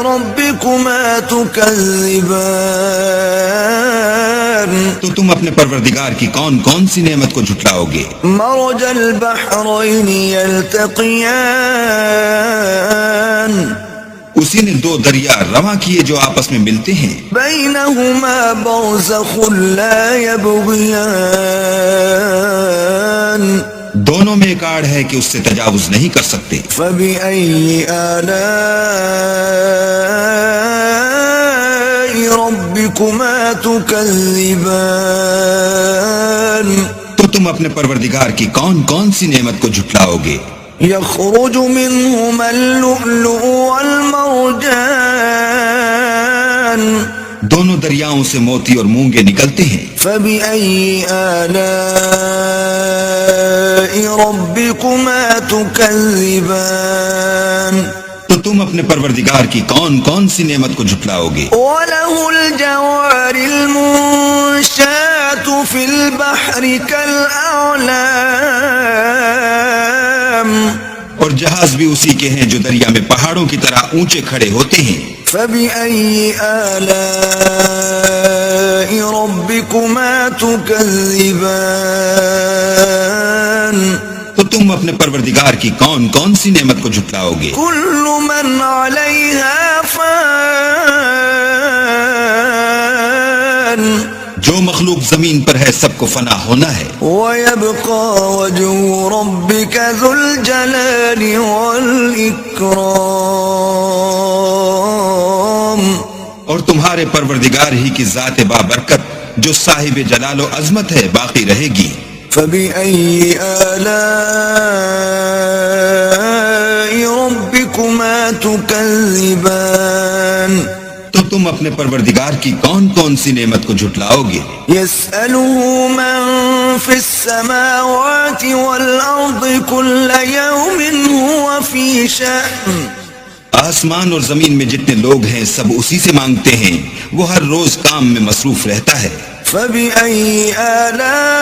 ربكما تكذبان تو تم اپنے پروردگار کی کون کون سی نعمت کو جھٹلاؤ گے؟ مرج البحرين يلتقيان اسی نے دو دریا رواں کیے جو آپس میں ملتے ہیں، بينهما برزخ لا يبغيان دونوں میں ایک آڑ ہے کہ اس سے تجاوز نہیں کر سکتے۔ فبأي آلاء ربكما تكذبان تو تم اپنے پروردگار کی کون کون سی نعمت کو جھٹلاؤ گے؟ يخرج منهما اللؤلؤ والمرجان دونوں دریاؤں سے موتی اور مونگے نکلتے ہیں۔ فبأي آلاء ربكما تكذبان تو تم اپنے پروردگار کی کون کون سی نعمت کو جھٹلاؤ گے؟ وله الجوار المنشآت في البحر كالأعلام اور جہاز بھی اسی کے ہیں جو دریا میں پہاڑوں کی طرح اونچے کھڑے ہوتے ہیں۔ فبأي آلاء ربكما تكذبان تو تم اپنے پروردگار کی کون کون سی نعمت کو جھٹلاؤ گے؟ كل من عليها فان جو مخلوق زمین پر ہے سب کو فنا ہونا ہے، ويبقى وجه ربك ذو الجلال والإكرام اور تمہارے پروردگار ہی کی ذات بابرکت جو صاحب جلال و عظمت ہے باقی رہے گی۔ فبأي آلاء ربكما تكذبان تو تم اپنے پروردگار کی کون کون سی نعمت کو جھٹلاؤ گے؟ يسأله من في السماوات والأرض كل يوم هو في شأن آسمان اور زمین میں جتنے لوگ ہیں سب اسی سے مانگتے ہیں، وہ ہر روز کام میں مصروف رہتا ہے۔ فبأي آلاء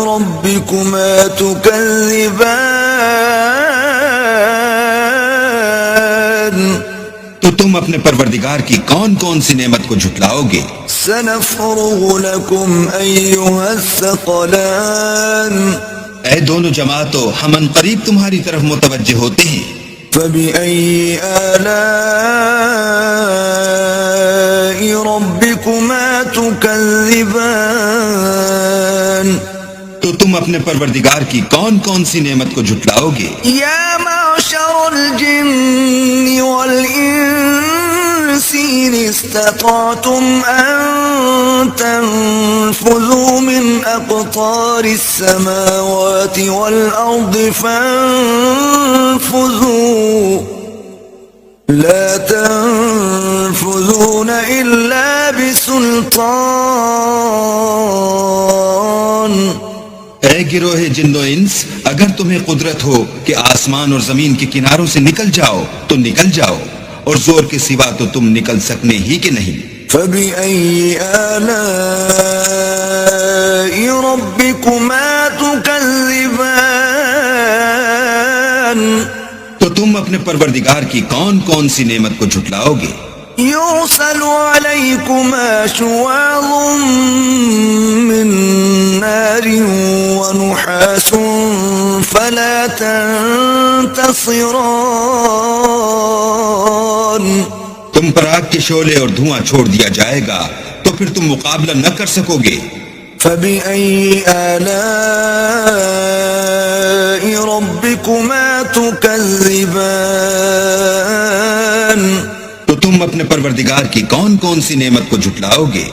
ربكما تكذبان تو تم اپنے پروردگار کی کون کون سی نعمت کو جھٹلاؤ گے؟ سنفرغ لكم أيها الثقلان اے دونوں جماعتوں، ہم ان قریب تمہاری طرف متوجہ ہوتے ہیں۔ فبأي آلاء ربكما تكذبان تو تم اپنے پروردگار کی کون کون سی نعمت کو جھٹلاؤ گے؟ يا معشر الجن والإنس إن استطعتم أن تنفذوا من أقطار السماوات والأرض فانفذوا لا تنفذون إلا بسلطان اے گروہ جن و انس، اگر تمہیں قدرت ہو کہ آسمان اور زمین کے کناروں سے نکل جاؤ تو نکل جاؤ، اور زور کے سوا تو تم نکل سکنے ہی کہ نہیں۔ فبأي آلاء ربكما تكذبان تو تم اپنے پروردگار کی کون کون سی نعمت کو جھٹلاؤ گے؟ يرسل عليكما شواظ من نار ونحاس فلا تنتصران تم پر آگ کے شعلے اور دھواں چھوڑ دیا جائے گا تو پھر تم مقابلہ نہ کر سکو گے۔ فبأي آلاء ربكما تكذبان تو تم اپنے پروردگار کی کون کون سی نعمت کو جھٹلاؤ گے؟